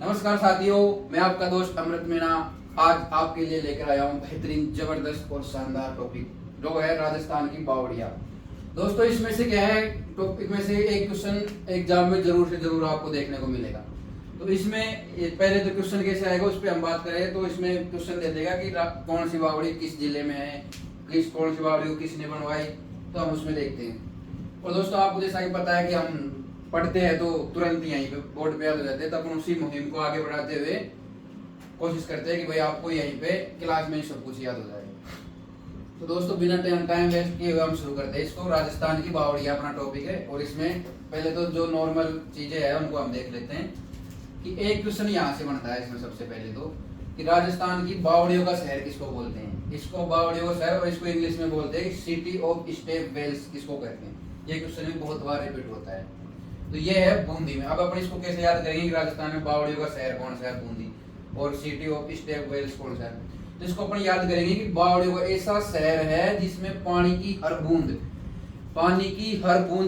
नमस्कार साथियों, मैं आपका दोस्त अमृत मीणा आज आपके लिए लेकर आया हूँ बेहतरीन जबरदस्त और शानदार टॉपिक जो है राजस्थान की बावड़िया। दोस्तों इसमें से क्या है, टॉपिक में से एक क्वेश्चन एग्जाम में जरूर से जरूर आपको देखने को मिलेगा। तो इसमें पहले तो क्वेश्चन कैसे आएगा उस पर हम बात करें तो इसमें क्वेश्चन दे देगा कि कौन सी बावड़ी किस जिले में है, कौन सी बावड़ी को किसने बनवाई, तो हम उसमें देखते हैं। और दोस्तों आपको जैसा कि पता है कि हम पढ़ते हैं तो तुरंत यहीं पे बोर्ड पे याद हो जाते हैं, तब उसी मुहिम को आगे बढ़ाते हुए कोशिश करते हैं कि भाई आपको यहीं पे क्लास में सब कुछ याद हो जाए। तो दोस्तों बिना टाइम वेस्ट किए हुए हम शुरू करते हैं इसको। राजस्थान की बावड़िया अपना टॉपिक है और इसमें पहले तो जो नॉर्मल चीजें हैं उनको हम देख लेते हैं कि एक क्वेश्चन यहाँ से बनता है इसमें सबसे पहले तो कि राजस्थान की बावड़ियों का शहर किसको बोलते हैं। इसको बावड़ियों का शहर और इसको इंग्लिश में बोलते हैं सिटी ऑफ स्टेप वेल्स किसको कहते हैं। ये क्वेश्चन भी बहुत बार रिपीट होता है। तो ये है बूंदी में। अब अपन इसको कैसे याद करेंगे कि राजस्थान में बावड़ियों का शहर कौन सा है, बूंदी, और सिटी ऑफ स्टेप वेल्स कौन सा है। तो इसको अपन याद करेंगे कि बावड़ियों का ऐसा शहर है जिसमें पानी की हर बूंद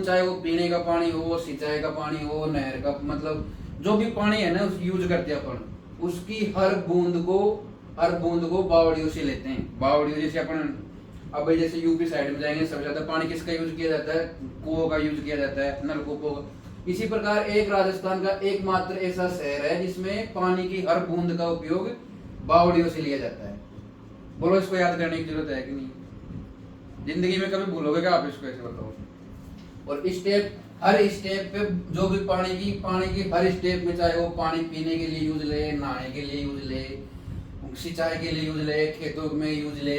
चाहे वो पीने का पानी हो, सिंचाई का पानी हो, नहर का, मतलब जो भी पानी है ना उस यूज करते हैं अपन, उसकी हर बूंद को बावड़ियों से लेते हैं। बावड़ियों जैसे अपन अब जैसे यूपी साइड में जाएंगे सबसे ज्यादा पानी किसका यूज किया जाता है, कुओं का यूज किया जाता है, नलकूपों का। इसी प्रकार एक राजस्थान का एकमात्र ऐसा शहर है जिसमें पानी की हर बूंद का उपयोग बावड़ियों से लिया जाता है। बोलो इसको याद करने की जरूरत है कि नहीं? जिंदगी में कभी भूलोगे क्या आप इसको? ऐसे बताओ। और हर स्टेप पे जो भी पानी की हर स्टेप में, चाहे वो पानी पीने के लिए यूज ले, नहाने के लिए यूज ले, सिंचाई के लिए यूज ले, खेतों में यूज ले,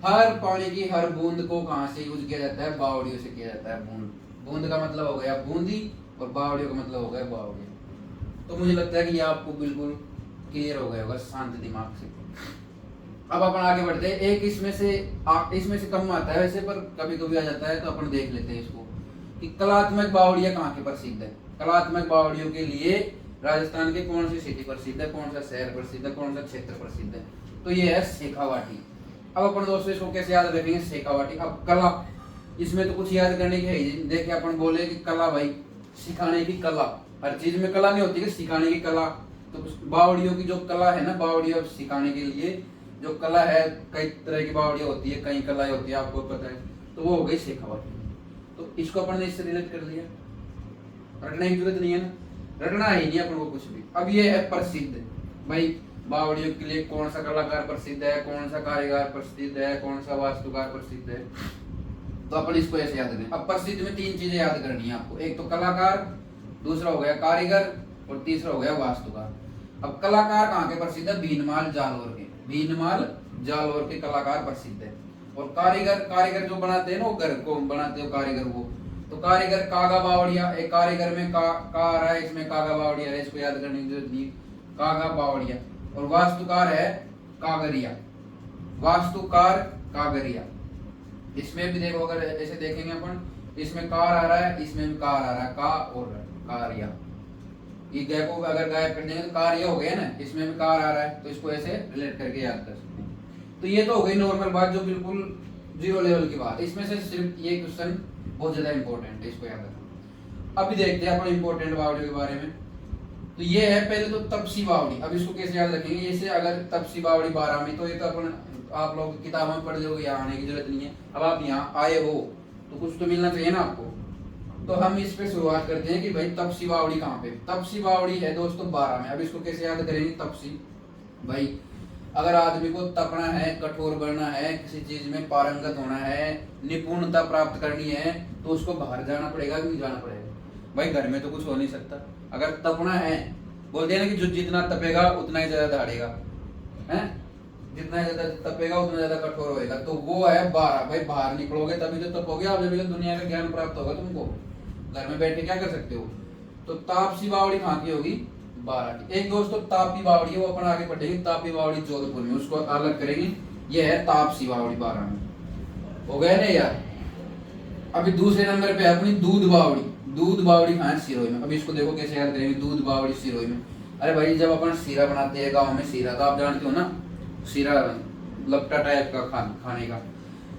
हर पानी की हर बूंद को कहाँ से यूज किया जाता है? बावड़ियों से किया जाता है। बूंद का मतलब हो गया बूंदी और बावड़ियों का मतलब हो गया बावड़िया। तो मुझे लगता है कि ये आपको बिल्कुल क्लियर हो गया होगा शांत दिमाग से। अब अपन आगे बढ़ते हैं। एक इसमें से कम आता है वैसे, पर कभी कभी आ जाता है तो अपन देख लेते हैं इसको कि कलात्मक बावड़िया कहाँ के प्रसिद्ध है। कलात्मक बावड़ियों के लिए राजस्थान के कौन सी सिटी प्रसिद्ध है, कौन सा शहर प्रसिद्ध है, कौन सा क्षेत्र प्रसिद्ध है? तो ये है शेखावाटी। अब अपन दोस्तों इसको कैसे याद रखेंगे? शेखावाटी। अब कला, इसमें तो कुछ याद करने की है ही। देखिए अपन बोले कि कला, भाई सिखाने की कला, हर चीज में कला नहीं होती कि सिखाने की कला। तो बावड़ियों की जो कला है ना, बावड़ियों सिखाने के लिए जो कला है, कई तरह की बावड़ियां होती है, कई कलाएं होती है, आपको पता है। तो वो हो गई शेखावाटी। तो इसको अपन ने इससे रिलेट कर लिया, रटने की जरूरत नहीं है ना, रटना ही नहीं अपन को कुछ भी। अब ये है प्रसिद्ध, भाई बावड़ियों के लिए कौन सा कलाकार प्रसिद्ध है, कौन सा कारीगर प्रसिद्ध है, कौन सा वास्तुकार प्रसिद्ध है। तो अपन इसको ऐसे याद करें। अब प्रसिद्ध में तीन चीजें याद करनी है आपको। एक तो कलाकार, दूसरा हो गया कारीगर और तीसरा हो गया वास्तुकार। अब कलाकार कहाँ के प्रसिद्ध है? भीनमाल जालौर के कलाकार प्रसिद्ध है। और कारीगर जो बनाते हैं ना, वो घर को बनाते हो कारीगर वो। तो कारीगर कागा बावड़िया, एक कारीगर में का आ रहा है, इसमें कागा बावड़िया है, इसको याद करने की जरूरत नहीं, कागा बावड़िया। और वास्तुकार है कागरिया, वास्तुकार कागरिया। इसमें भी देखो, अगर ऐसे देखेंगे अपन, इसमें कार आ रहा है, इसमें भी कार आ रहा है, का और कारिया। ये गै को अगर गायब कर देंगे तो कारिया हो गया ना, इसमें भी कार आ रहा है, तो इसको ऐसे रिलेट करके याद कर सकते हैं। तो ये तो हो गई नॉर्मल बात, जो बिल्कुल जीरो लेवल की बात। इसमें से सिर्फ ये क्वेश्चन बहुत ज्यादा इंपॉर्टेंट है, इसको याद रखना। अभी देखते हैं अपन इंपॉर्टेंट बावड़ियों के बारे में। तो ये है पहले तो तपसी बावड़ी। अब इसको कैसे याद रखेंगे? जैसे अगर तपसी बावड़ी 12 में, तो ये तो अपन आप लोग किताबों में पढ़ लोगे, यहाँ आने की जरूरत नहीं है। अब आप यहाँ आए हो तो कुछ तो मिलना चाहिए ना आपको। तो हम इस पे शुरुआत करते हैं कि भाई तपसी बावड़ी कहाँ पे? तपसी बावड़ी है दोस्तों 12 में। अब इसको कैसे याद करेंगे? तपसी, भाई अगर आदमी को तपना है, कठोर बनना है, किसी चीज में पारंगत होना है, निपुणता प्राप्त करनी है, तो उसको बाहर जाना पड़ेगा कि नहीं जाना पड़ेगा? भाई घर में तो कुछ हो नहीं सकता। अगर तपना है, बोलते हैं ना कि जो जितना तपेगा उतना ही ज्यादा दहाड़ेगा, है, जितना ज्यादा तपेगा उतना ज्यादा कठोर होएगा। तो वो है 12। भाई बाहर निकलोगे तभी तो तपोगे आप, जब दुनिया का ज्ञान प्राप्त होगा तुमको। घर में बैठ के क्या कर सकते हो? तो तापसी बावड़ी कहाँ की होगी? 12 की। एक दोस्तों तापी बावड़ी है, वो अपन आगे बढ़ेंगे। तापी बावड़ी जोधपुर में, उसको अलग करेंगे। ये है तापसी बावड़ी 12 में। हो गया ना यार? अभी दूसरे नंबर पे है अपनी दूध बावड़ी। दूध बावड़ी कहाँ है? सिरोही में। अब इसको देखो कैसे याद करेंगे, दूध बावड़ी सिरोही में। अरे भाई जब अपन सीरा बनाते हैं गाँव में, सीरा तो आप जानते हो ना, सीरा लपटा टाइप का खाने का,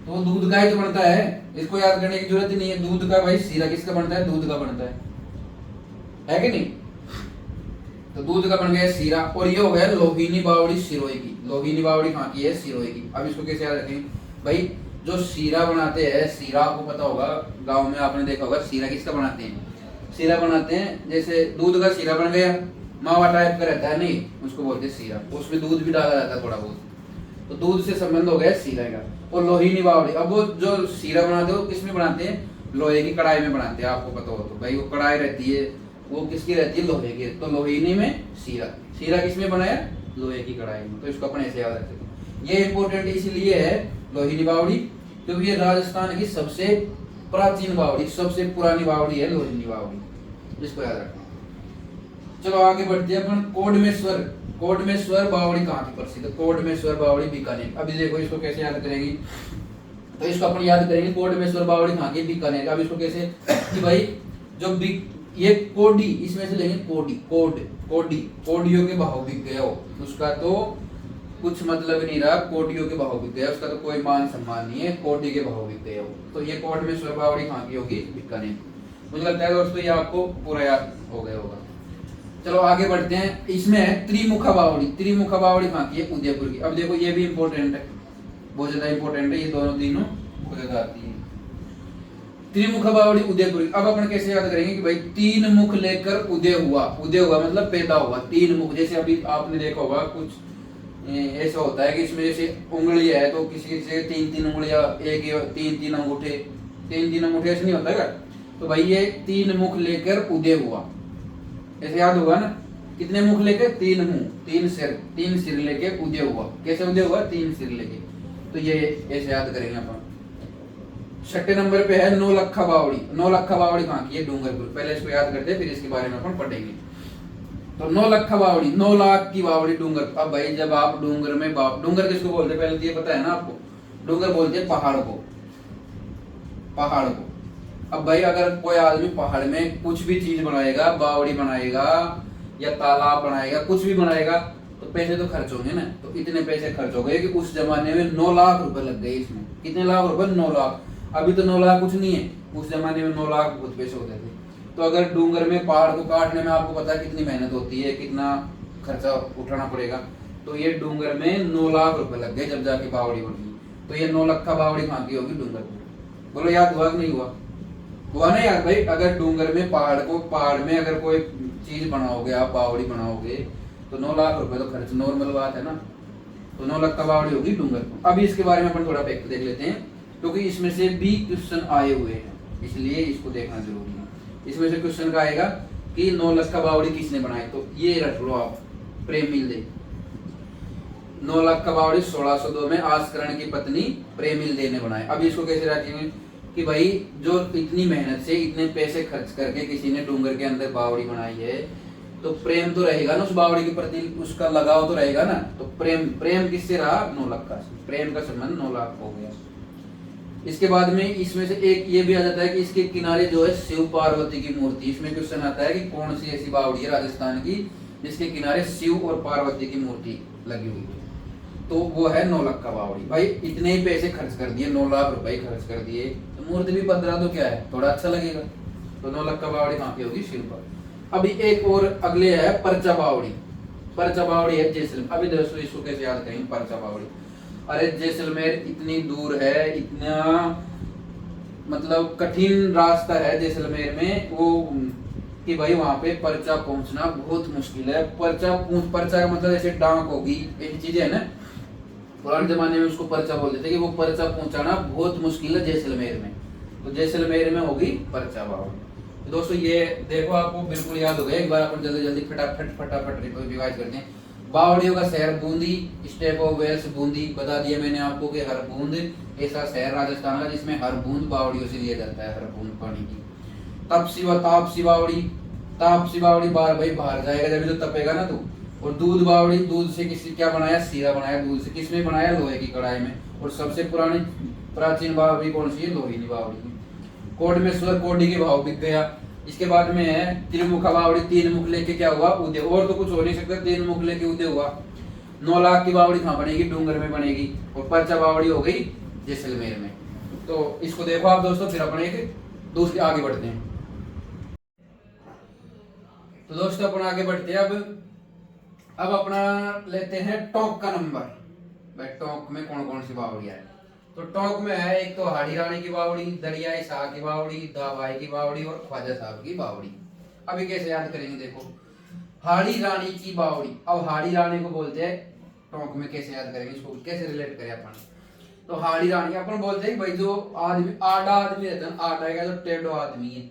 तो दूध का ही तो बनता है। इसको याद करने की जरूरत ही नहीं है। दूध का, भाई सीरा किसका बनता है? दूध का बनता है कि नहीं? तो दूध का बन गया सीरा। और ये हो गया लोहीनी बावड़ी सिरोही की। लोहीनी बावड़ी कहाँ की है? सिरोही की। अब इसको कैसे याद रखेंगे भाई? जो सीरा बनाते हैं, सीरा आपको पता होगा, गांव में आपने देखा होगा सीरा किसका बनाते हैं? सीरा बनाते हैं जैसे दूध का सीरा बन गया, मावा टाइप का रहता है नहीं, उसको बोलते हैं सीरा। उसमें दूध भी डाला जाता है थोड़ा बहुत, तो दूध से संबंध हो गया सीरा का। और लोहीनी बावड़ी, अब वो जो सीरा बनाते हैं वो किस में बनाते हैं? लोहे की कढ़ाई में बनाते हैं। आपको पता हो तो भाई, वो कढ़ाई रहती है, वो किसकी रहती है? लोहे की। तो लोहीनी में सीरा। सीरा किसमें बनाया? लोहे की कढ़ाई में। तो इसको अपन ऐसे याद रख सकते। ये इंपॉर्टेंट इसलिए है लोहीनी बावड़ी क्योंकि ये राजस्थान की सबसे प्राचीन बावड़ी, सबसे पुरानी बावड़ी है लोहीनी बावड़ी। इसको याद रखना। चलो आगे बढ़ते हैं अपन। कोडमेश्वर। कोडमेश्वर बावड़ी कहाँ की प्रसिद्ध? कोडमेश्वर बावड़ी बीकानेर। अभी देखो इसको कैसे याद करेंगे, तो इसको अपन याद करेंगे कोडमेश्वर बावड़ी कहाँ की? बीकानेर। अब इसको कैसे कि भाई जो ये कोडी, इसमें से लेंगे कोडी, कोडियों के भाव बिक गया हो, उसका तो कुछ मतलब नहीं रहा। कोडियों के भाव बिक गया, उसका तो कोई मान सम्मान नहीं है, कोडी के भाव बिक गए हो। तो ये कोडमेश्वर बावड़ी कहाँ की होगी? बीकानेर। मुझे लगता है दोस्तों ये आपको पूरा याद हो गया होगा। चलो आगे बढ़ते हैं। इसमें है त्रिमुखा बावड़ी। त्रिमुखा बावड़ी कहाँ की है? उदयपुर की। अब देखो ये भी इंपॉर्टेंट है, बहुत ज्यादा इंपॉर्टेंट है, ये दोनों तीनों उदय आती है। त्रिमुखा बावड़ी उदयपुर की। अब अपन कैसे याद करेंगे कि भाई तीन मुख लेकर उदय हुआ। उदय हुआ मतलब पैदा हुआ। तीन मुख, जैसे अभी आपने देखा होगा कुछ ऐसा होता है कि इसमें जैसे उंगली है तो किसी से तीन तीन उंगलियां, एक तीन तीन अंगूठे, ऐसे नहीं होता है। तो भाई ये तीन मुख लेकर उदय हुआ, ऐसे याद होगा ना। कितने मुख लेके? तीन मुंह, तीन सिर लेके उदय हुआ। कैसे उदय हुआ? तीन सिर लेके। तो ये ऐसे याद करेंगे अपन। छठे नंबर पे है नौलखा बावड़ी। नौलखा बावड़ी कहाँ की है? डूंगरपुर। पहले इसको याद करते हैं, फिर इसके बारे में अपन पढ़ेंगे। तो नौलखा बावड़ी, 9 लाख की बावड़ी डूंगर। अब भाई जब आप डूंगर में डूंगर किसको बोलते हैं? पहले तो ये पता है ना आपको, डूंगर बोलते हैं पहाड़ को, पहाड़ को। अब भाई अगर कोई आदमी पहाड़ में कुछ भी चीज बनाएगा, बावड़ी बनाएगा या तालाब बनाएगा, कुछ भी बनाएगा, तो पैसे तो खर्च होंगे ना। तो इतने पैसे खर्च हो गए कि उस जमाने में 9 लाख रुपए लग गए इसमें। कितने लाख रुपए? 9 लाख। अभी तो 9 लाख कुछ नहीं है, उस जमाने में 9 लाख बहुत पैसे होते थे। तो अगर डूंगर में पहाड़ को काटने में आपको पता है कितनी मेहनत होती है, कितना खर्चा उठाना पड़ेगा। तो ये डूंगर में 9 लाख रुपए लग गए जब जाके बावड़ी बनी। तो ये नौलखा बावड़ी कहाँ की होगी? डूंगरपुर। बोलो याद हुआ कि नहीं हुआ? हुआ ना यार भाई। अगर डूंगर में पहाड़ में अगर कोई चीज बनाओगे, आप बावड़ी बनाओगे, तो 9 लाख रुपए तो खर्च नॉर्मल बात है ना। तो नौलखा बावड़ी होगी डूंगरपुर। अब इसके बारे में अपन थोड़ा फैक्ट देख लेते हैं, क्योंकि इसमें से भी क्वेश्चन आए हुए हैं, इसलिए इसको देखना जरूरी है। इसमें से क्वेश्चन का आएगा कि नौलखा बावड़ी किसने बनाई? तो ये रख लो आप, प्रेम मिल्दे। नौलखा बावड़ी 1602 में आस्करण की पत्नी प्रेम मिल्दे ने बनाई। अब इसको कैसे रखेंगे कि भाई जो इतनी मेहनत से इतने पैसे खर्च करके किसी ने डूंगर के अंदर बावड़ी बनाई है, तो प्रेम तो रहेगा ना उस बावड़ी के प्रति, उसका लगाव तो रहेगा ना। तो प्रेम किससे रहा? नौलखा से। प्रेम का संबंध 9 लाख हो गया। इसके बाद में इसमें से एक ये भी आ जाता है कि इसके किनारे जो है शिव पार्वती की मूर्ति। इसमें क्वेश्चन आता है कि कौन सी ऐसी बावड़ी है राजस्थान की जिसके किनारे शिव और पार्वती की मूर्ति लगी हुई है? तो वो है नौलखा बावड़ी। भाई इतने ही पैसे खर्च कर दिए, 9 लाख रुपए खर्च कर दिए, तो मूर्ति भी पधरा तो क्या है, थोड़ा अच्छा लगेगा। तो नौलखा बावड़ी कहाँ की होगी? शिव पर। अभी एक और अगले है परचा बावड़ी। परचा बावड़ी है जैसलमेर। अभी दोस्तों इसको कैसे याद करेंगे? परचा बावड़ी, अरे जैसलमेर इतनी दूर है, इतना मतलब कठिन रास्ता है जैसलमेर में वो, कि भाई वहां पे पर्चा पहुंचना बहुत मुश्किल है। पर्चा का मतलब ऐसे डाक होगी, ऐसी चीजें है ना, पुराने जमाने में उसको पर्चा बोलते थे कि वो पर्चा पहुंचाना बहुत मुश्किल है जैसलमेर में। तो जैसलमेर में होगी पर्चा बावड़ी। तो दोस्तों ये देखो आपको बिल्कुल याद हो गया। एक बार अपन जल्दी फटाफट रिवाइज करते हैं। बावड़ियों का शहर Bundi, state of wells Bundi. बता दिया मैंने आपको कि हर बूंद ऐसा शहर राजस्थान का जिसमें हर बूंद बावड़ियों से लिया जाता है, हर बूंद पानी की। तापसी बावड़ी बार भाई बाहर जाएगा जब तो तपेगा ना तू। और दूध बावड़ी, दूध से किसी क्या बनाया? सीरा बनाया। दूध से किसमें बनाया? लोहे की कढ़ाई में। और सबसे प्राचीन बावड़ी कौन सी है? लोहीनी बावड़ी। कोडमेश्वर, कोडी के भाव बिक गया। इसके बाद में है त्रिमुखा बावड़ी, 3 मुख लेके क्या हुआ? उदय। और तो कुछ हो नहीं सकता, 3 मुख लेके उदय हुआ। 9 लाख की बावड़ी कहाँ बनेगी? डूंगर में बनेगी। और परचा बावड़ी हो गई जैसलमेर में। तो इसको देखो आप दोस्तों, फिर अपन एक दूसरे आगे बढ़ते हैं। तो दोस्तों अपन आगे बढ़ते हैं अब अब अपना लेते हैं टोंक का नंबर। भाई टोंक में कौन कौन सी बावड़ियां है? तो टोंक में है एक तो हाड़ी रानी की बावड़ी, दरियाई शाह की बावड़ी, दाबाई की बावड़ी और ख्वाजा साहब की बावड़ी। अभी कैसे याद करेंगे देखो, हाड़ी रानी की बावड़ी। अब हाड़ी रानी को बोलते हैं टोंक में, कैसे याद करेंगे इसको, कैसे रिलेट करें अपन? तो हाड़ी रानी अपन बोलते हैं भाई जो आदमी आड़ा आदमी रहता है, आड़ा का जो टेढ़ो आदमी है,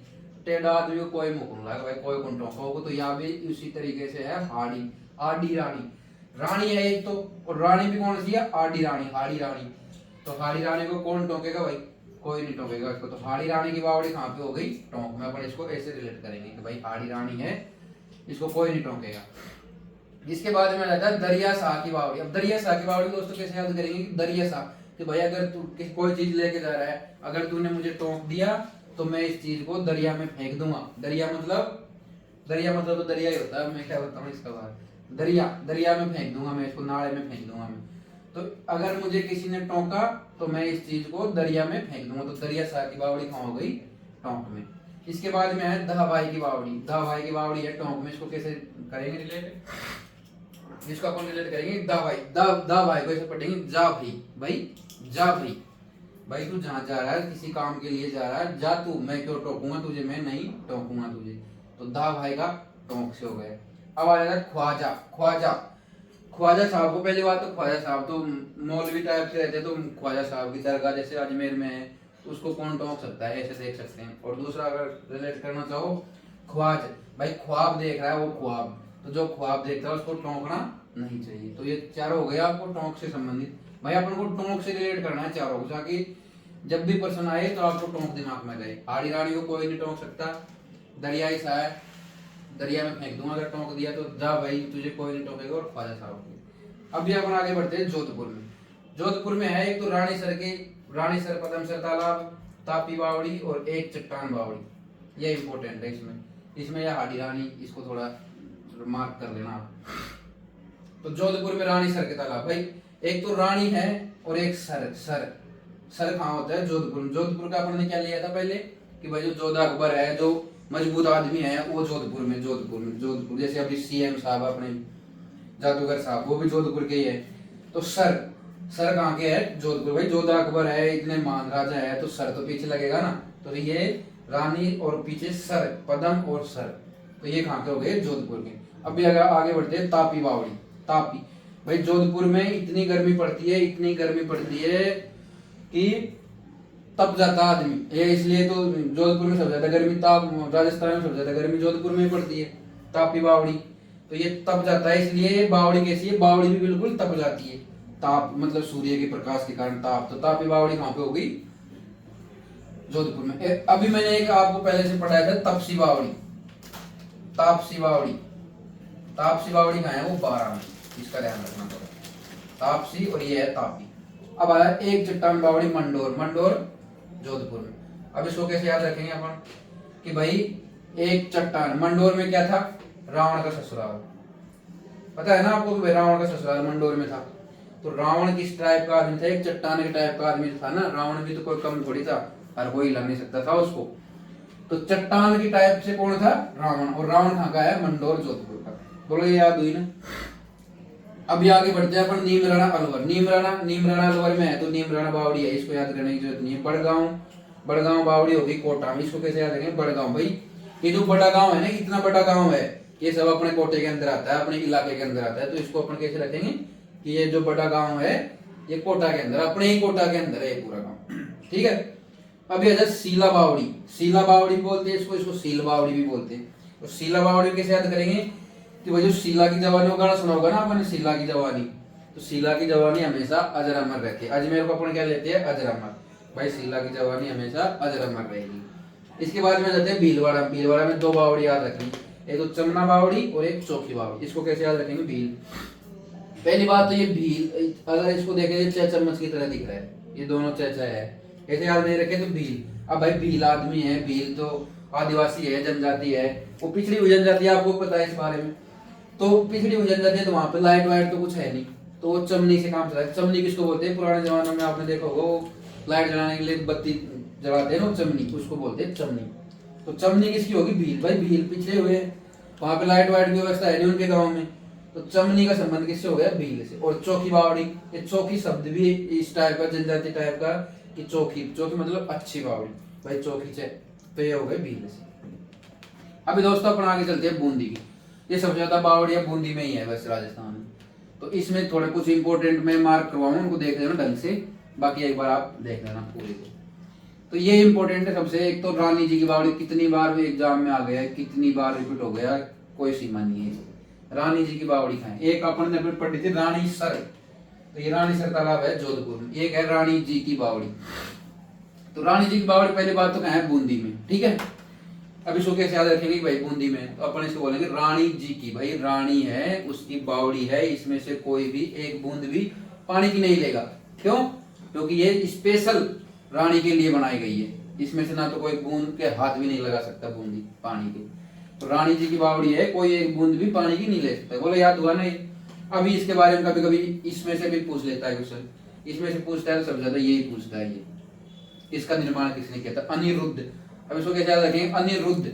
टेढ़ा आदमी को कोई मुकुन लगा भाई, कोई कुंटों होगा। तो यहाँ भी उसी तरीके से है हाड़ी, आड़ी रानी। रानी है एक तो, और रानी भी कौन सी है? आड़ी रानी, हाड़ी रानी। तो हाड़ी रानी को कौन टोकेगा भाई? कोई नहीं टोकेगा इसको। तो हाड़ी रानी की बावड़ी कहाँ पे हो गई? टोंक में। अपन इसको ऐसे रिलेट करेंगे कि भाई हाड़ी रानी है, इसको कोई नहीं टोकेगा। इसके बाद में रहता है दरिया शाह की बावड़ी। अब दरिया शाह की बावड़ी दोस्तों कैसे याद करेंगे? दरिया शाह कि भाई अगर तू कोई चीज लेके जा रहा है, अगर तूने मुझे टोक दिया तो मैं इस चीज को दरिया में फेंक दूंगा। दरिया मतलब, दरिया मतलब तो दरिया ही होता है, मैं क्या बताऊं इसका बात। दरिया, दरिया में फेंक दूंगा मैं इसको, नाले में फेंक दूंगा मैं। तो अगर मुझे किसी ने टोका तो मैं इस चीज को दरिया में फेंक दूंगा। तो दरिया शाह की बावड़ी कहाँ हो गई? टोंक में। इसके बाद में है दहाबाई की बावड़ी। दहाबाई की बावड़ी है टोंक में। इसको कैसे करेंगे रिलेट? जिसको अपन रिलेट करेंगे दा भाई, दा भाई को ऐसे पढ़ेंगे जा भाई, भाई जा भाई। भाई तू जहाँ जा रहा है, किसी काम के लिए जा रहा है, जा तू, मैं क्यों टोकूंगा तुझे, मैं नहीं टोकूंगा तुझे। तो दा भाई का टोंक से हो गए। अब आ जाता है ख्वाजा। ख्वाजा, ख्वाजा साहब को पहली बात तो ख्वाजा साहब तो मौलवी टाइप से रहते, तो ख्वाजा साहब की दरगाह जैसे अजमेर में है, तो उसको कौन टोक सकता है, ऐसे देख सकते हैं। और दूसरा अगर रिलेट करना चाहो, ख्वाज, भाई ख्वाब देख रहा है वो, ख्वाब, तो जो ख्वाब देखता है उसको टोकना नहीं चाहिए। तो ये चारों हो गया आपको टोंक से संबंधित। भाई अपन को टोंक से रिलेट करना है चारों को, ताकि जब भी प्रश्न आए तो आपको टोंक दिमाग में रहे। हाड़ी रानी को कोई नहीं टोक सकता, दरियाई शाह दरिया में फेंक दूंगा अगर टोक दिया तो, जा भाई तुझे कोई नहीं टोकेगा। और ख्वाजा साहब को। अब भी अपन आगे बढ़ते हैं जोधपुर में। जोधपुर में है एक तो रानी सर के, रानी सर पदम सर तालाब, तापी बावड़ी और एक चट्टान बावड़ी। ये इंपॉर्टेंट है इसमें, इसमें यह हाड़ी रानी, इसको थोड़ा मार्क कर लेना आप। तो जोधपुर में रानी सर के तालाब। भाई एक तो रानी है और एक सर। सर कहाँ होता है? जोधपुर में। जोधपुर का अपन ने क्या लिया था पहले कि भाई जो जोधा अकबर है, जो मजबूत आदमी है, वो जोधपुर में। जोधपुर जैसे अभी सीएम साहब अपने जादूगर साहब, वो भी जोधपुर के ही है। तो सर कहाँ के है? जोधपुर। भाई जोधा अकबर है, इतने महान राजा है, तो सर तो पीछे लगेगा ना। तो ये रानी और पीछे सर, पदम और सर, तो ये कहाँ के हो गए? जोधपुर के। अभी अगर आगे बढ़ते हैं तापी बावड़ी। तापी, भाई जोधपुर में इतनी गर्मी पड़ती है, इतनी गर्मी पड़ती है कि तप जाता आदमी। ये इसलिए तो जोधपुर में सबसे ज्यादा गर्मी, ताप राजस्थान में सबसे ज्यादा गर्मी जोधपुर में ही पड़ती है। तापी बावड़ी, तो ये तप जाता है, इसलिए बावड़ी कैसी है? बावड़ी भी बिल्कुल तप जाती है। ताप मतलब सूर्य के प्रकाश के कारण ताप। तो तापी बावड़ी कहाँ पे हो गई? जोधपुर में। अभी मैंने एक आपको पहले से पढ़ाया था तपसी बावड़ी, तापसी बावड़ी। तापसी बावड़ी कहाँ है? वो 12 में, इसका ध्यान रखना पड़ेगा। तापसी और ये है तापी। अब आया एक चट्टान बावड़ी मंडोर। मंडोर जोधपुर में। अब इसको कैसे याद रखेंगे अपन कि भाई एक चट्टान, मंडोर में क्या था? रावण का ससुराल। पता है ना आपको कि भाई रावण का ससुराल मंडोर में था। तो रावण किस टाइप का आदमी था? एक चट्टान के टाइप का आदमी था ना। रावण भी तो कोई कम थोड़ी था, हर कोई हिला नहीं सकता था उसको। तो चट्टान की टाइप से कौन था? रावण। और रावण कहाँ का है? मंडोर जोधपुर का। बोलो ये याद हुई ना। अभी आगे बढ़ते हैं अपन नीमराणा अलवर। नीमराणा अलवर में है, तो नीमराणा बावड़ी है, इसको याद करने की जरूरत नहीं है। बड़गांव बावड़ी होगी कोटा में, इसको कैसे याद रखेंगे? बड़गांव। भाई ये जो बड़ा गांव है ना, इतना बड़ा गांव है, ये सब अपने कोटे के अंदर आता है, अपने इलाके के अंदर आता है। तो इसको अपन कैसे रखेंगे कि ये जो बड़ा गांव है ये कोटा के अंदर, अपने ही कोटा के अंदर है ये पूरा गांव। ठीक है। अभी आ जाए सीला बावड़ी। सीला बावड़ी बोलते हैं इसको सील बावड़ी भी बोलते हैं। तो सीला बावड़ी कैसे याद करेंगे कि भाई जो शीला की जवानी का गाना सुना होगा ना आपने, शीला की जवानी। तो शीला की जवानी हमेशा अजर अमर रहती है। अजमेर को अपन क्या लेते हैं? अजर अमर। भाई शीला की जवानी हमेशा अजर अमर रहेगी। इसके बाद में जाते हैं भीलवाड़ा। भीलवाड़ा में 2 बावड़ी याद रखनी, एक तो चमना बावड़ी और एक चौकी बावड़ी। इसको कैसे याद रखेंगे? भील। पहली बात तो ये भील, अगर इसको देखें चाय चम्मच की तरह दिख रहा है, ये दोनों चाय है, ऐसे याद नहीं रखे तो भील। अब भाई भील आदमी है, भील तो आदिवासी है, जनजाति है, वो पिछड़ी हुई जनजाति है, आपको पता है इस बारे में। तो पिछड़ी हुई जनजाति है, तो वहां पे लाइट वाइट तो कुछ है नहीं, तो वो चमनी से काम चला है। चमनी किसको बोलते हैं? पुराने जमाने में आपने देखा होगा, वो लाइट जलाने के लिए बत्ती जलाते हैं ना, चमनी, उसको बोलते हैं चमनी। तो चमनी किसकी होगी? भील। भाई भील पिछड़े हुए, वहां पे लाइट वाइट की व्यवस्था है नहीं उनके गाँव में, तो चमनी का संबंध किससे हो गया? भील से। और चोखी बावड़ी, ये चोखी शब्द भी इस टाइप का, जनजाति टाइप का, कि चोखी, चोखी मतलब अच्छी बावड़ी, भाई चोखी से, तो ये हो गए भील से। अभी दोस्तों अपन आगे चलते हैं बूंदी की। ये सबसे ज्यादा बावड़ियां बूंदी में ही है बस, राजस्थान में। तो इसमें थोड़े कुछ इंपॉर्टेंट मैं मार्क करवाऊंगा, उनको देख लेना ढंग से, बाकी एक बार आप देख लेना पूरी को। तो ये इंपॉर्टेंट है सबसे। एक तो रानी जी की बावड़ी, कितनी बार भी एग्जाम में आ गया है, कितनी बार रिपीट हो गया, कोई सीमा नहीं है। रानी जी की बावड़ी खाएं। एक अपन ने पढ़ी थी रानी सर, तो ये रानी सर तालाब है जोधपुर में। एक है रानी जी की बावड़ी। तो रानी जी की बावड़ी पहली बात तो कहाँ है? बूंदी में, ठीक है। अब इसको कैसे याद रखेंगे भाई? बूंदी में, तो अपन इसको बोलेंगे रानी जी की। भाई रानी है, उसकी बावड़ी है, इसमें से कोई भी एक बूंद भी पानी की नहीं लेगा। क्यों? क्योंकि ये स्पेशल रानी के लिए बनाई गई है। इसमें से ना तो कोई बूंद के हाथ भी नहीं लगा सकता बूंदी पानी के। तो रानी जी की बावड़ी है, कोई एक बूंद भी पानी की नहीं ले सकता। बोलो याद हुआ नहीं? अभी इसके बारे में कभी कभी इसमें से भी पूछ लेता है क्वेश्चन, इसमें से पूछता है तो सबसे ज्यादा यही पूछता है, ये इसका निर्माण किसने किया था? अनिरुद्ध। अब इसको कैसे याद रखेंगे? अनिरुद्ध।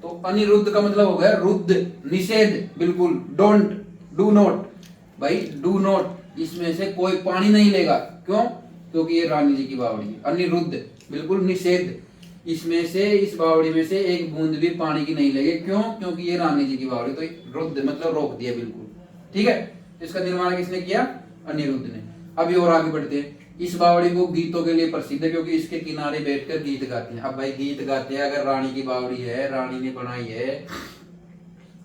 तो अनिरुद्ध का मतलब हो गया रुद्ध, निषेध, बिल्कुल, डोंट, डू नॉट। भाई डू नॉट, इसमें से कोई पानी नहीं लेगा। क्यों? क्योंकि ये रानी जी की बावड़ी है। अनिरुद्ध, बिल्कुल निषेध, इसमें से, इस बावड़ी में से एक बूंद भी पानी की नहीं लगे। क्यों? क्योंकि ये रानी जी की बावड़ी। तो रुद्ध मतलब रोक दिया बिल्कुल, ठीक है। इसका निर्माण किसने किया? अनिरुद्ध ने। अभी और आगे बढ़ते हैं। इस बावड़ी को गीतों के लिए प्रसिद्ध है, क्योंकि इसके किनारे बैठकर गीत गाते हैं। अब भाई गीत गाते हैं, अगर रानी की बावड़ी है, रानी ने बनाई है,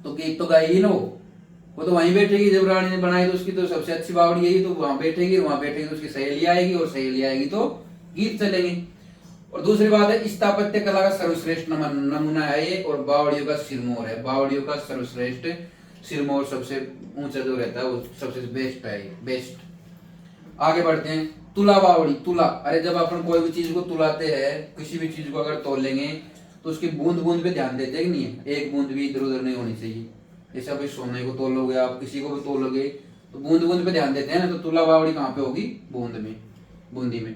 तो गीत तो गाएगी ना वो तो वहीं बैठेगी। जब रानी ने बनाई तो उसकी तो सबसे अच्छी बावड़ी यही, तो वहां बैठेगी, वहां बैठेगी तो उसकी सहेली आएगी, और सहेली आएगी तो गीत चलेंगे। और दूसरी बात है, स्थापत्य कला का सर्वश्रेष्ठ नमूना है ये, और बावड़ियों का सिरमौर है। बावड़ियों का सर्वश्रेष्ठ सिरमौर, सबसे ऊंचा जो रहता है वो सबसे बेस्ट है, बेस्ट। आगे बढ़ते हैं। तुला बावड़ी, तुला, अरे जब अपन कोई भी चीज को तुलाते हैं, किसी भी चीज को अगर तोलेंगे तो उसकी बूंद बूंद पे ध्यान देते हैं कि नहीं है? एक बूंद भी इधर उधर नहीं होनी चाहिए। जैसे अभी सोने को तोलोगे आप, किसी को भी तोलोगे, तो बूंद बूंद पे ध्यान देते हैं ना। तो तुला बावड़ी कहाँ पे होगी? बूंद में, बूंदी में।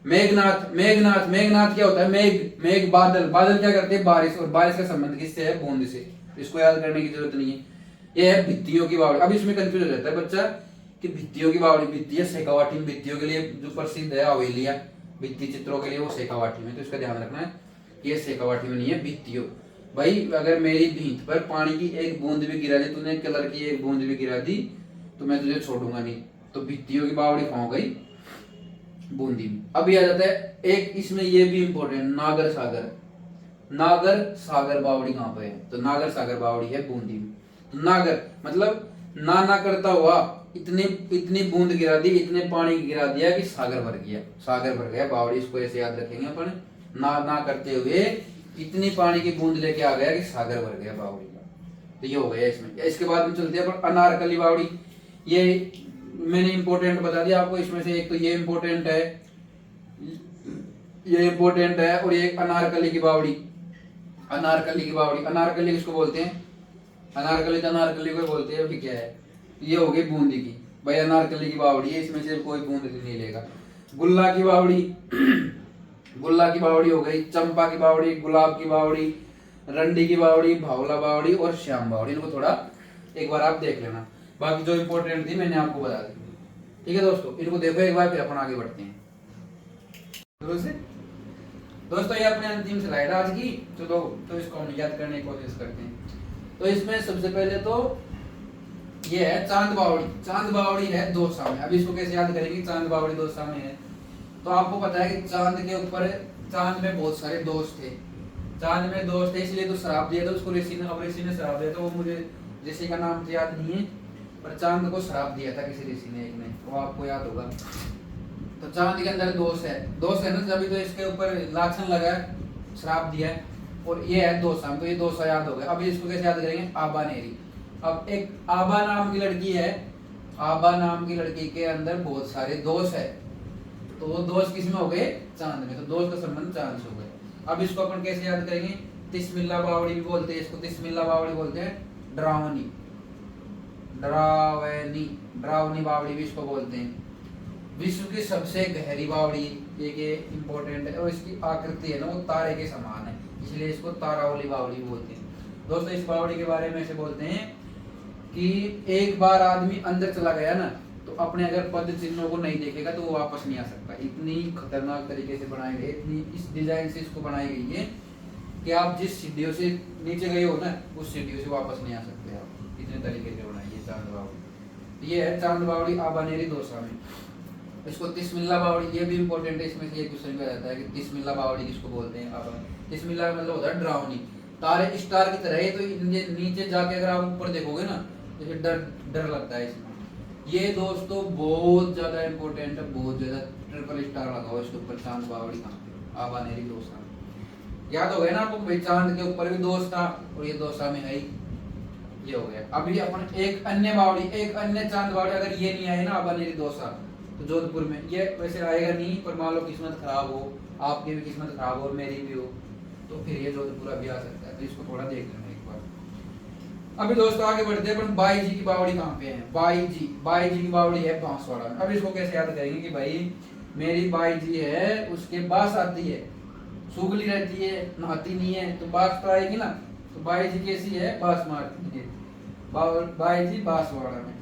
मेघनाथ, मेघनाथ, मेघनाथ क्या होता है? मेघ, मेघ बादल, बादल क्या करते हैं? बारिश, और बारिश का संबंध किससे है? बूंद से। इसको याद करने की जरूरत नहीं है। यह है भित्तियों की बावड़ी। अब इसमें कंफ्यूज हो जाता है बच्चा कि भित्तियों की बावड़ी, भित्ति है शेखावाटी में, भित्तियों के लिए जो प्रसिद्ध है हवेलियां, भित्ति चित्रों के लिए वो शेखावाटी में। तो इसका ध्यान रखना है, ये शेखावाटी में नहीं है, भित्तियों। भाई अगर मेरी भींत पर पानी की एक बूंद भी गिरा दी, तूने कलर की एक बूंद भी गिरा दी, तो मैं तुझे छोड़ूंगा नहीं। तो भित्तियों की बावड़ी कहाँ गई? बूंदी में। अब आ जाता है एक, इसमें ये भी इंपॉर्टेंट, नागर सागर। नागर सागर बावड़ी कहाँ पे है? तो नागर सागर बावड़ी है बूंदी में। तो नागर मतलब ना करता हुआ इतने, इतनी बूंद गिरा दी, इतने पानी गिरा दिया कि सागर भर गया, सागर भर गया बावड़ी। इसको ऐसे याद रखेंगे अपन, ना करते हुए इतनी पानी की बूंद लेके आ गया कि सागर भर गया बावड़ी का। तो ये हो गया इसमें। इसके बाद हम चलते हैं अपन अनारकली बावड़ी। ये मैंने इंपॉर्टेंट बता दिया आपको, इसमें से एक तो ये इंपॉर्टेंट है, ये इंपॉर्टेंट है, और ये अनारकली की बावड़ी। अनारकली की बावड़ी, अनारकली किसको बोलते हैं? अनारकली, तो अनारकली को बोलते हैं। अभी क्या है? ये हो गई बूंदी की। भाई अनारकली की बावड़ी है, इसमें से कोई बूंद नहीं लेगा। गुल्ला की बावड़ी, गुल्ला की बावड़ी हो गई, चंपा की बावड़ी, गुलाब की बावड़ी, रंडी की बावड़ी, भावला बावड़ी और श्याम बावड़ी। इनको थोड़ा एक बार आप देख लेना, बाकी जो इंपॉर्टेंट थी मैंने आपको बता दी। ठीक है दोस्तों, इनको देखो एक बार, फिर अपन आगे बढ़ते हैं। दोस्तों ये अपने अंतिम स्लाइड आज की, तो इसको हम याद करने की कोशिश करते हैं। तो इसमें सबसे पहले तो ये है चांद बावड़ी। चांद बावड़ी है दौसा में। अब इसको कैसे याद करेंगे? चांद बावड़ी दौसा में है, तो आपको पता है कि चांद के ऊपर, चांद में बहुत सारे दोस्त थे। चांद में दोस्त थे इसलिए तो श्राप दिया था उसको ऋषि ने। अब ऋषि ने श्राप दिया था, वो मुझे ऋषि का नाम तो याद नहीं है, पर चांद को श्राप दिया था किसी ऋषि ने, एक ने, वो आपको याद होगा। तो चांद के अंदर दोष है, दोष है ना, तभी तो इसके ऊपर लाछन लगा है, श्राप दिया है। और ये है दोसा, तो ये दोसा याद हो गया। अब इसको कैसे याद करेंगे? आबा नेरी। अब एक आबा नाम की लड़की है, आबा नाम की लड़की के अंदर बहुत सारे दोष है, तो वो दोष किसमें हो गए? चांद में। तो दोष का संबंध चांद से हो गए। अब इसको अपन कैसे याद करेंगे? तिसमिल्ला बावड़ी भी बोलते हैं इसको, तिसमिल्ला बावड़ी बोलते हैं, ड्रावनी, ड्रावनी, ड्रावनी बावड़ी भी इसको बोलते हैं। विश्व की सबसे गहरी बावड़ी, ये इंपॉर्टेंट है, और इसकी आकृति है ना वो तारे के समान है, इसलिए इसको तारावली बावड़ी बोलते हैं। दोस्तों इस बावड़ी के बारे में ऐसे बोलते हैं कि एक बार आदमी अंदर चला गया ना तो अपने अगर पद चिन्हों को नहीं देखेगा तो वो वापस नहीं आ सकता। इतनी खतरनाक तरीके से बनाए गए, इतनी इस डिजाइन से इसको बनाई गई है कि आप जिस सीढ़ियों से नीचे गए हो ना उस सीढ़ियों से वापस नहीं आ सकते आप। इतने तरीके से बनाई है चांद बावड़ी। ये है चांद बावड़ी आबानेरी दौसा में। इसको तिस्मिल्ला बावड़ी, ये भी इंपॉर्टेंट है, इसमें से ये क्वेश्चन भी आ जाता है कि तिस्मिल्ला बावड़ी किसको बोलते हैं। अब तिस्मिल्ला मतलब होता है डरावनी, तारे स्टार की तरह है। तो नीचे जाके अगर आप ऊपर देखोगे ना जैसे डर डर लगता है इसमें। ये दोस्तों बहुत ज्यादा इंपॉर्टेंट है, बहुत ज्यादा। ट्रिपल स्टार लगा हुआ इसके ऊपर, चांद बावड़ी कहाँ पे, आबानेरी दौसा। याद हो गया ना आपको भाई, चांद के ऊपर भी दौसा और ये दौसा में है ही। ये हो गया। अभी अपन एक अन्य बावड़ी, एक अन्य चांद बावड़ी, अगर ये नहीं आए ना आबानेरी दौसा तो जोधपुर में, ये वैसे आएगा नहीं पर मान लो किस्मत खराब हो, आपकी भी किस्मत खराब हो और मेरी भी हो, तो फिर ये जोधपुर अभी आ सकता है। तो इसको थोड़ा देख लेना एक बार। अभी दोस्तों आगे बढ़ते हैं। अपन बाई जी की बावड़ी कहाँ पे है? बाई जी की बावड़ी है बांसवाड़ा में। अब इसको कैसे याद करेंगे कि भाई मेरी बाई जी है, उसके बास आती है, सुगली रहती है, नहाती नहीं है, तो बास तो आएगी ना। तो बाई जी कैसी है? बास मारती है। बाई जी बांसवाड़ा में।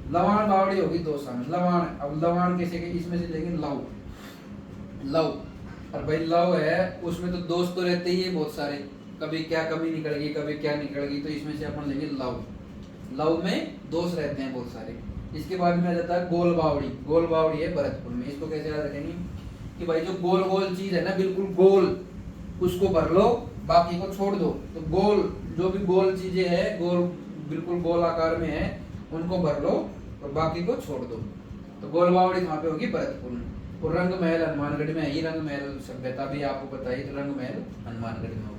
लवाण बावड़ी होगी दौसा में। लवाण, अब लवाण कैसे के इसमें से लेंगे लव, लव। और भाई लव है उसमें तो दोस्त तो रहते ही है बहुत सारे, कभी क्या कमी निकलेगी कभी क्या निकलेगी, तो इसमें से अपन लेंगे लव। लव में दोस्त रहते हैं बहुत सारे। इसके बाद में आ जाता है गोल बावड़ी। गोल बावड़ी है भरतपुर में। इसको कैसे याद रखेंगे कि भाई जो गोल गोल चीज है ना, बिल्कुल गोल, उसको भर लो बाकी को छोड़ दो। तो गोल, जो भी गोल चीजें है, गोल बिल्कुल गोल आकार में है, उनको भर लो और बाकी को छोड़ दो। तो गोल बावड़ी कहाँ पे होगी? भरतपुर में। और रंग महल हनुमानगढ़ में है। ही रंग महल सभ्यता भी आपको पता ही, तो रंग महल हनुमानगढ़ में होगी।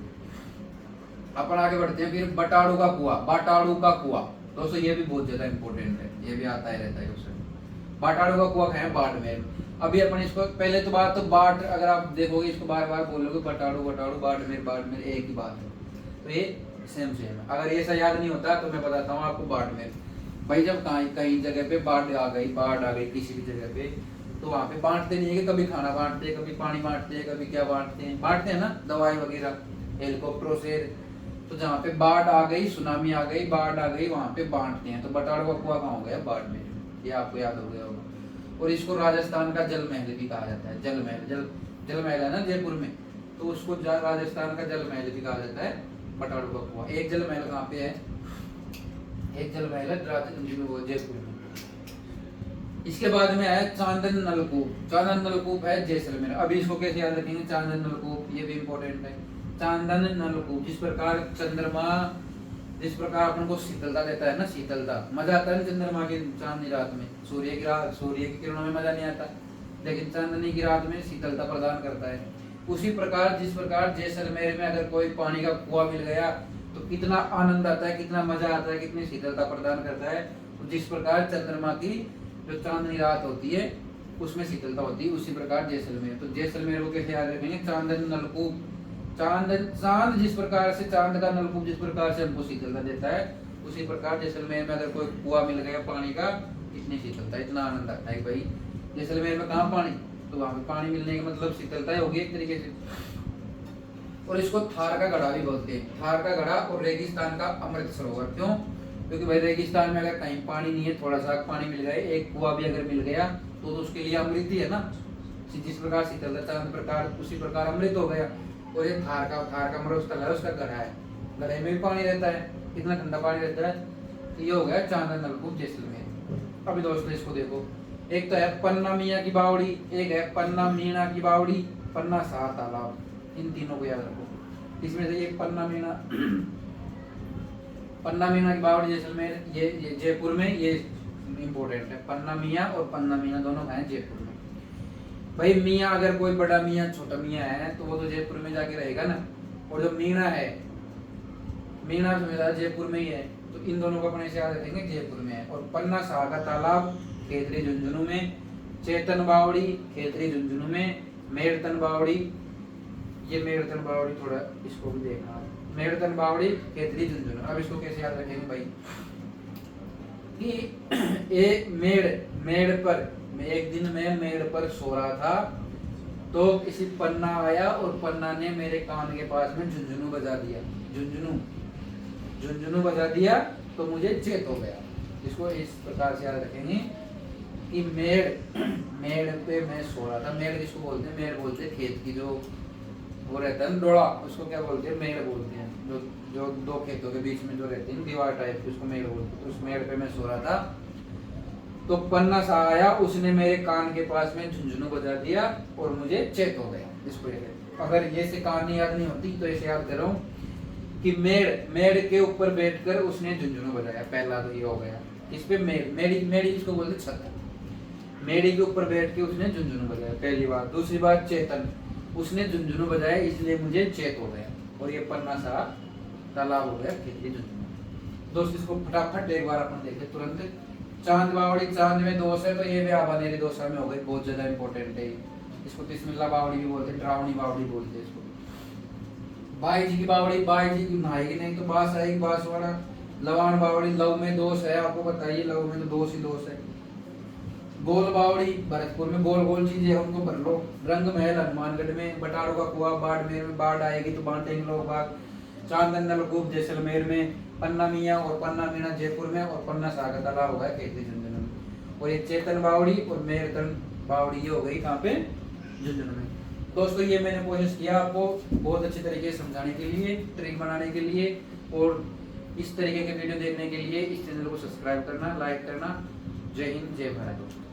अपन आगे बढ़ते हैं। फिर बटाड़ू का कुआं, बाटाड़ू का कुआं दोस्तों ये भी बहुत ज्यादा इंपॉर्टेंट है, ये भी आता ही रहता है उससे। बाटाड़ू का कुआं है बाड़मेर। अभी अपन इसको पहले तो बात तो बाट, अगर आप देखोगे इसको बार बार बोलोगे बटाड़ू बटाड़ू बाड़मेर बाड़मेर, एक ही बात है। तो ये सेम सेम है। अगर ये ऐसा याद नहीं होता तो मैं बताता हूँ आपको बाड़मेर। भाई जब कहीं जगह पे बाढ़ आ गई किसी भी जगह पे, तो वहाँ पे बांटते नहीं है कि कभी खाना बांटते हैं, कभी पानी बांटते हैं, कभी क्या बांटते हैं ना, दवाई वगैरह हेलीकॉप्टरों से। तो जहाँ पे बाढ़ आ गई, सुनामी आ गई, बाढ़ आ गई, वहाँ पे बांटते हैं। तो बटाड़ू का कुआं कहाँ हो गया? बाड़मेर। ये आपको याद हो गया होगा। और इसको राजस्थान का जल महल भी कहा जाता है। जल महल, जल महल है ना जयपुर में, तो उसको राजस्थान का जल महल भी कहा जाता है बटाड़ू का कुआं। एक जल महल कहाँ पे है? एक जल महल है जयपुर में। इसके बाद में आया चांदन नलकूप। चांदन नलकूप है जैसलमेर। अभी इसको कैसे याद रखेंगे? चांदन नलकूप, ये भी इंपॉर्टेंट है। चांदन नलकूप, जिस प्रकार चंद्रमा, जिस प्रकार अपन को शीतलता देता है ना, शीतलता, मजा आता है ना चंद्रमा की चांदनी रात में। सूर्य की किरणों में मजा नहीं आता, लेकिन चांदनी की रात में शीतलता प्रदान करता है। उसी प्रकार जिस प्रकार जैसलमेर में अगर कोई पानी का कुआं मिल गया तो कितना आनंद आता है, कितना मजा आता है, कितनी शीतलता प्रदान करता है। जिस प्रकार चंद्रमा की जो चांदनी रात होती है उसमें शीतलता होती है, उसी प्रकार जैसलमेर। तो जैसलमेर को कैसे याद रखेंगे? चांदन नलकूप। चांद जिस प्रकार से, चांद का नलकूप जिस प्रकार से हमको शीतलता देता है, उसी प्रकार जैसलमेर में अगर कोई कुआं मिल गया पानी का, इतनी शीतलता, इतना आनंद आता है भाई जैसलमेर में कहाँ पानी, तो वहां पे पानी मिलने का मतलब शीतलता होगी एक तरीके से। और इसको थार का गढ़ा भी बोलते हैं। थार का गढ़ा और रेगिस्तान का अमृत सरोवर। क्यों? क्योंकि भाई रेगिस्तान में अगर कहीं पानी नहीं है, थोड़ा सा पानी मिल गया, एक कुआं भी अगर मिल गया तो उसके लिए अमृत ही है ना। जिस प्रकार शीतलता प्रकार, उसी प्रकार अमृत हो गया। और ये थार का मरुस्थल है, उसका गढ़ा है, गढ़े में भी पानी रहता है, कितना ठंडा पानी रहता है। तो ये हो गया चांदन नलकूप जैसलमेर। अभी दोस्तों इसको देखो, एक तो है पन्ना मियाँ की बावड़ी, एक है पन्ना मीणा की बावड़ी, पन्ना शाह तालाब। इन तीनों को याद रखो। इसमें से एक पन्ना मीणा की बावड़ी जैसलमेर, ये जयपुर में, ये इम्पोर्टेंट है। पन्ना मियाँ और पन्ना मीणा दोनों हैं जयपुर में। भाई मियाँ, अगर कोई बड़ा मियाँ छोटा मियाँ है तो वो तो जयपुर में जाके रहेगा ना। और जो मीणा है, मीणा जो जयपुर में ही है, तो इन दोनों को अपने से याद रखेंगे जयपुर में है। और पन्ना शाह का तालाब खेतरी झुंझुनू में, चेतन बावड़ी खेतरी झुंझुनू में, मेड़तन बावड़ी, ये मेड़तन बावड़ी थोड़ा इसको भी देखना, मेड़तन बावड़ी खेतरी झुंझुनू। अब इसको कैसे याद रखेंगे भाई कि एक मेड़ पर, एक दिन मैं मेड़ पर सो रहा था तो किसी पन्ना आया और पन्ना ने मेरे कान के पास में झुंझुनू बजा दिया। झुंझुनू बजा दिया तो मुझे चेत हो गया। इसको इस प्रकार से याद रखेंगे कि मेड़ पे मैं सो रहा था। मेड़ किसको बोलते हैं? मेड़ बोलते हैं खेत की जो वो रहता है ना डोड़ा, उसको क्या बोलते हैं? मेड़ बोलते हैं। जो जो दो खेतों के बीच में जो रहती है दीवार टाइप की, उसको मेड़ बोलते हैं। तो उस मेड़ पे मैं सो रहा था, तो पन्ना सा आया, उसने मेरे कान के पास में झुंझुनू बजा दिया और मुझे चेत हो गया। इसको अगर ये से कहानी याद नहीं होती तो ऐसे याद करो कि मेड़ के ऊपर बैठकर उसने झुंझुनू बजाया। पहला तो ये हो गया। इस पे मेड़ी इसको बोलते छत। मेड़ी के ऊपर बैठ के उसने झुंझुनू बजाया, पहली बात। दूसरी बात चेतन, उसने झुंझुनू बजाया इसलिए मुझे चेत हो गया। और ये पन्ना सा तालाब हो गया खेती झुंझुनू। दोस्त इसको फटाफट एक बार अपन देखे तुरंत। चांद बावड़ी, चांद में दोष है तो ये भी आबानेरी दोषा में हो गई, बहुत ज्यादा इंपॉर्टेंट है। इसको तिस्मिल्ला बावड़ी भी बोलते हैं, डरावनी बावड़ी बोलते हैं इसको। बाई जी की बावड़ी, बाई जी की नहाएगी नहीं तो बास आएगी, बास वाला। लवाण बावड़ी, लव में दोष है, आपको बताइए, लव में तो दोष ही दोष है। गोल बावड़ी, भरतपुर में गोल गोल चीजें उनको भर लो। रंग महल हनुमानगढ़ में, बटाड़ों का कुआं बाड़मेर में, बाढ़ आएगी तो बांटेंगे लोग बाग। चांदन नलकूप जैसलमेर में, पन्ना मियाँ और पन्ना मीना जयपुर में, और पन्ना सागर तालाब होगा खेती झुंझुनू में। और ये चेतन बावड़ी और मेरतन बावड़ी ये हो गई कहाँ पे? झुंझुनू में। दोस्तों ये मैंने कोशिश किया आपको बहुत अच्छे तरीके से समझाने के लिए, ट्रिक बनाने के लिए, और इस तरीके के वीडियो देखने के लिए इस चैनल को सब्सक्राइब करना, लाइक करना। जय हिंद, जय भारत।